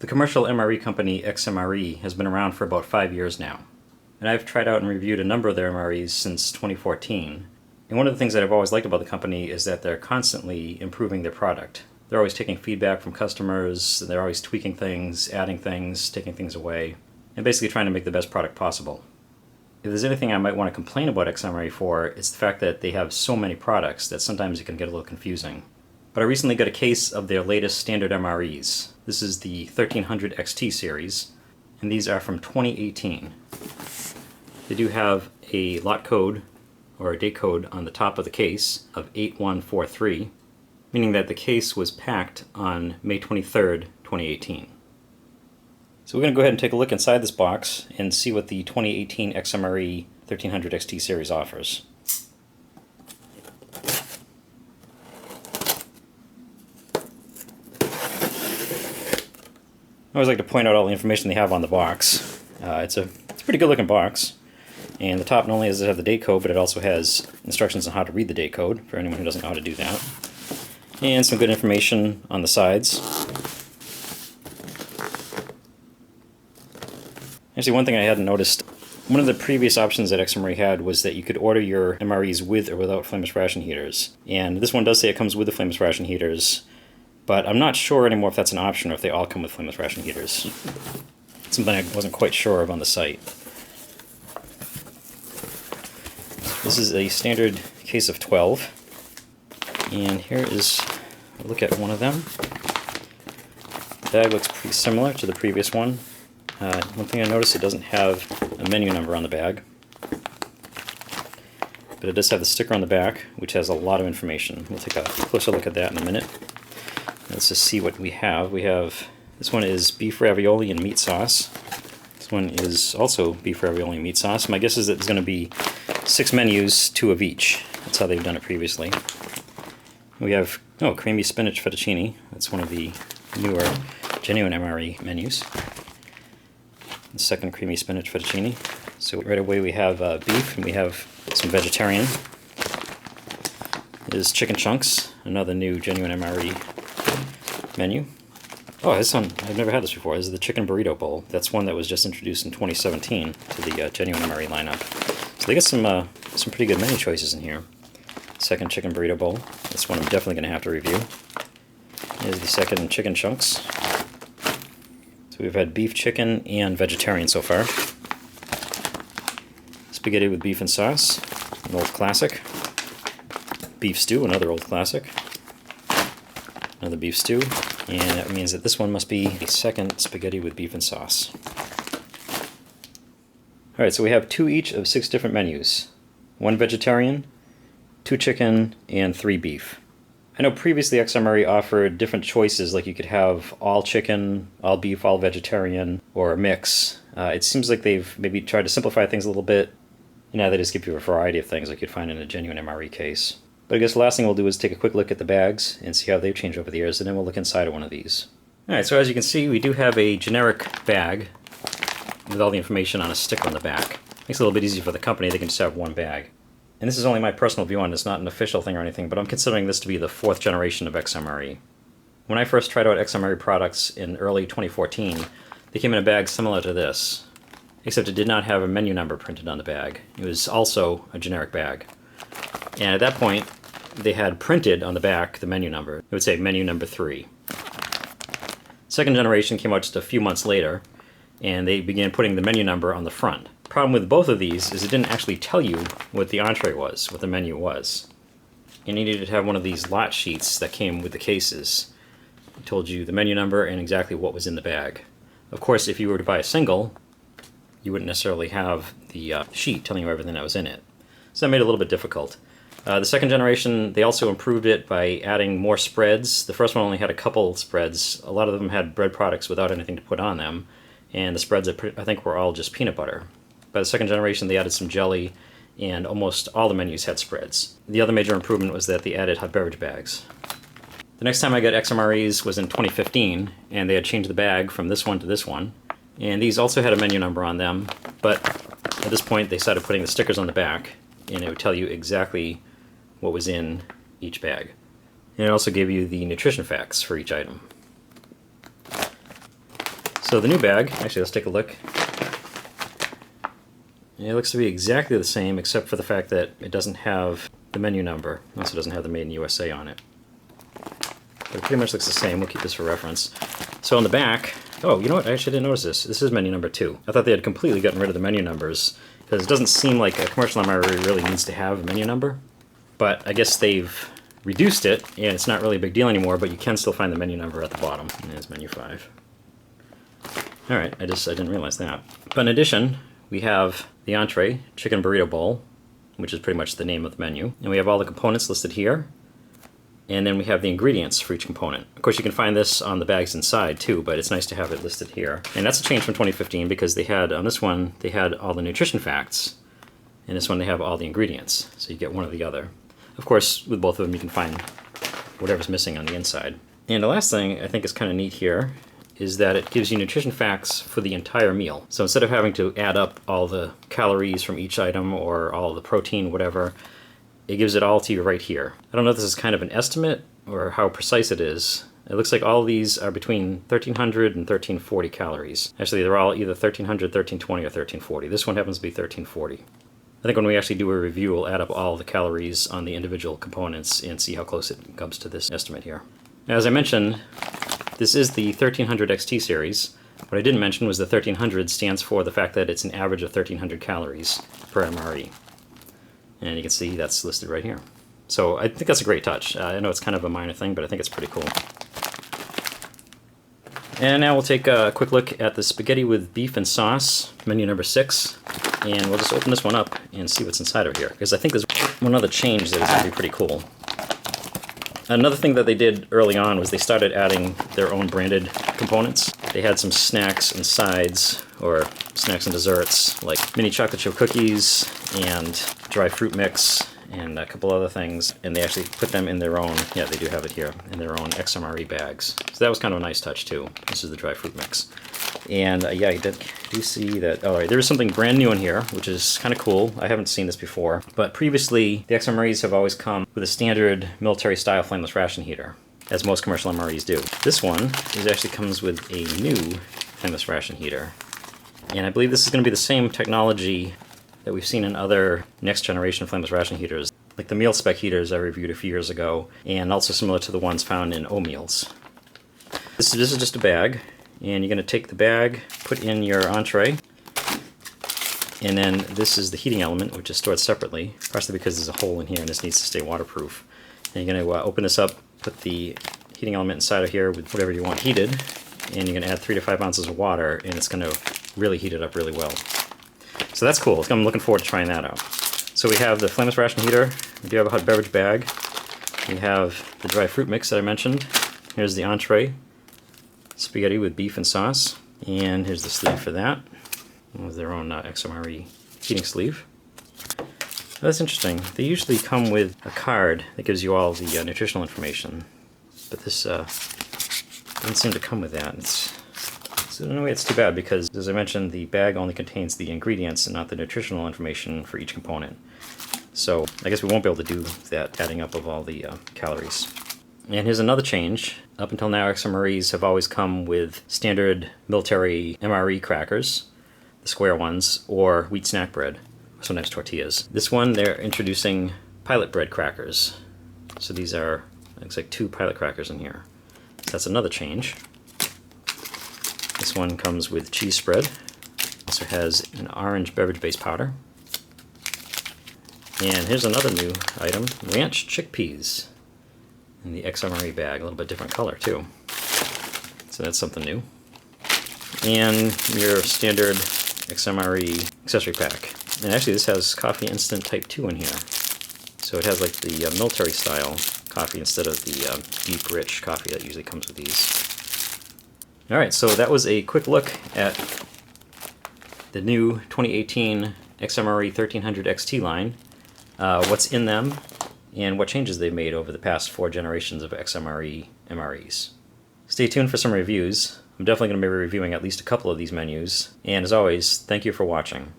The commercial MRE company XMRE has been around for about 5 years now, and I've tried out and reviewed a number of their MREs since 2014. And one of the things that I've always liked about the company is that they're constantly improving their product. They're always taking feedback from customers, they're always tweaking things, adding things, taking things away, and basically trying to make the best product possible. If there's anything I might want to complain about XMRE for, it's the fact that they have so many products that sometimes it can get a little confusing. But I recently got a case of their latest standard MREs. This is the 1300 XT series, and these are from 2018. They do have a lot code, or a date code, on the top of the case of 8143, meaning that the case was packed on May 23rd, 2018. So we're going to go ahead and take a look inside this box and see what the 2018 XMRE 1300 XT series offers. I always like to point out all the information they have on the box. It's a pretty good looking box. And the top not only does it have the date code, but it also has instructions on how to read the date code for anyone who doesn't know how to do that. And some good information on the sides. Actually, one thing I hadn't noticed, one of the previous options that XMRE had was that you could order your MREs with or without flameless ration heaters. And this one does say it comes with the flameless ration heaters, but I'm not sure anymore if that's an option or if they all come with flameless ration heaters. It's something I wasn't quite sure of on the site. This is a standard case of 12, and here is a look at one of them. The bag looks pretty similar to the previous one. One thing I noticed, it doesn't have a menu number on the bag, but it does have the sticker on the back, which has a lot of information. We'll take a closer look at that in a minute. Let's just see what we have. This one is beef ravioli and meat sauce. This one is also beef ravioli and meat sauce. My guess is that there's going to be 6 menus, 2 of each. That's how they've done it previously. We have, creamy spinach fettuccine. That's one of the newer genuine MRE menus. The second creamy spinach fettuccine. So right away we have beef, and we have some vegetarian. Is chicken chunks, another new genuine MRE menu. Oh, this one, I've never had this before. This is the chicken burrito bowl. That's one that was just introduced in 2017 to the genuine MRE lineup. So they got some pretty good menu choices in here. Second chicken burrito bowl. This one I'm definitely going to have to review. Here's the second chicken chunks. So we've had beef, chicken, and vegetarian so far. Spaghetti with beef and sauce, an old classic. Beef stew, another old classic. Another beef stew, and that means that this one must be a second spaghetti with beef and sauce. Alright, so we have 2 each of 6 different menus. 1 vegetarian, 2 chicken, and 3 beef. I know previously XMRE offered different choices, like you could have all chicken, all beef, all vegetarian, or a mix. It seems like they've maybe tried to simplify things a little bit. They just give you a variety of things like you'd find in a genuine MRE case. But I guess the last thing we'll do is take a quick look at the bags and see how they've changed over the years, and then we'll look inside of one of these. Alright, so as you can see, we do have a generic bag with all the information on a sticker on the back. Makes it a little bit easier for the company, they can just have one bag. And this is only my personal view on this, not an official thing or anything, but I'm considering this to be the 4th generation of XMRE. When I first tried out XMRE products in early 2014, they came in a bag similar to this, except it did not have a menu number printed on the bag. It was also a generic bag. And at that point, they had printed on the back the menu number. It would say menu number 3. Second generation came out just a few months later, and they began putting the menu number on the front. The problem with both of these is it didn't actually tell you what the entree was, what the menu was. You needed to have one of these lot sheets that came with the cases. It told you the menu number and exactly what was in the bag. Of course, if you were to buy a single, you wouldn't necessarily have the sheet telling you everything that was in it. So that made it a little bit difficult. The second generation, they also improved it by adding more spreads. The first one only had a couple spreads. A lot of them had bread products without anything to put on them, and the spreads I think were all just peanut butter. By the second generation, they added some jelly, and almost all the menus had spreads. The other major improvement was that they added hot beverage bags. The next time I got XMREs was in 2015, and they had changed the bag from this one to this one. And these also had a menu number on them, but at this point they started putting the stickers on the back, and it would tell you exactly what was in each bag. And it also gave you the nutrition facts for each item. So the new bag, actually let's take a look. It looks to be exactly the same except for the fact that it doesn't have the menu number. It also doesn't have the Made in USA on it. But it pretty much looks the same. We'll keep this for reference. So on the back, oh, you know what? I actually didn't notice this. This is menu number 2. I thought they had completely gotten rid of the menu numbers because it doesn't seem like a commercial MRE really needs to have a menu number. But I guess they've reduced it and it's not really a big deal anymore, but you can still find the menu number at the bottom. And there's menu 5. Alright, I didn't realize that. But in addition, we have the Entree chicken burrito bowl, which is pretty much the name of the menu. And we have all the components listed here. And then we have the ingredients for each component. Of course, you can find this on the bags inside too, but it's nice to have it listed here. And that's a change from 2015 because they had, on this one, they had all the nutrition facts. And this one, they have all the ingredients. So you get one or the other. Of course, with both of them, you can find whatever's missing on the inside. And the last thing I think is kind of neat here is that it gives you nutrition facts for the entire meal. So instead of having to add up all the calories from each item or all the protein, whatever, it gives it all to you right here. I don't know if this is kind of an estimate or how precise it is. It looks like all of these are between 1,300 and 1,340 calories. Actually, they're all either 1,300, 1,320, or 1,340. This one happens to be 1,340. I think when we actually do a review, we'll add up all the calories on the individual components and see how close it comes to this estimate here. Now, as I mentioned, this is the 1300 XT series. What I didn't mention was the 1300 stands for the fact that it's an average of 1,300 calories per MRE. And you can see that's listed right here. So I think that's a great touch. I know it's kind of a minor thing, but I think it's pretty cool. And now we'll take a quick look at the spaghetti with beef and sauce, menu number 6. And we'll just open this one up and see what's inside of here. Because I think there's one other change that is going to be pretty cool. Another thing that they did early on was they started adding their own branded components. They had some snacks and sides, or snacks and desserts, like mini chocolate chip cookies and dry fruit mix and a couple other things. And they actually put them in their own, yeah, they do have it here, in their own XMRE bags. So that was kind of a nice touch too. This is the dry fruit mix. And yeah, you do see that, all right, there is something brand new in here, which is kind of cool. I haven't seen this before. But previously, the XMREs have always come with a standard military-style flameless ration heater, as most commercial MREs do. This one actually comes with a new flameless ration heater. And I believe this is going to be the same technology that we've seen in other next-generation flameless ration heaters, like the meal spec heaters I reviewed a few years ago, and also similar to the ones found in O-meals. This is just a bag. And you're going to take the bag, put in your Entree, and then this is the heating element, which is stored separately, partially because there's a hole in here and this needs to stay waterproof. And you're going to open this up, put the heating element inside of here with whatever you want heated, and you're going to add 3 to 5 ounces of water, and it's going to really heat it up really well. So that's cool. I'm looking forward to trying that out. So we have the flameless ration heater, we do have a hot beverage bag, we have the dry fruit mix that I mentioned, here's the Entree, spaghetti with beef and sauce, and here's the sleeve for that with their own XMRE heating sleeve. That's interesting. They usually come with a card that gives you all the nutritional information, but this doesn't seem to come with that. In a way, it's too bad because, as I mentioned, the bag only contains the ingredients and not the nutritional information for each component. So I guess we won't be able to do that adding up of all the calories. And here's another change. Up until now, XMREs have always come with standard military MRE crackers, the square ones, or wheat snack bread, sometimes tortillas. This one, they're introducing pilot bread crackers. So these are, looks like 2 pilot crackers in here. So that's another change. This one comes with cheese spread. Also has an orange beverage base powder. And here's another new item, ranch chickpeas. In the XMRE bag, a little bit different color too. So that's something new. And your standard XMRE accessory pack. And actually this has coffee instant type 2 in here. So it has like the military style coffee instead of the deep rich coffee that usually comes with these. Alright, so that was a quick look at the new 2018 XMRE 1300 XT line, what's in them, and what changes they've made over the past 4 generations of XMRE MREs. Stay tuned for some reviews. I'm definitely going to be reviewing at least a couple of these menus, and as always, thank you for watching.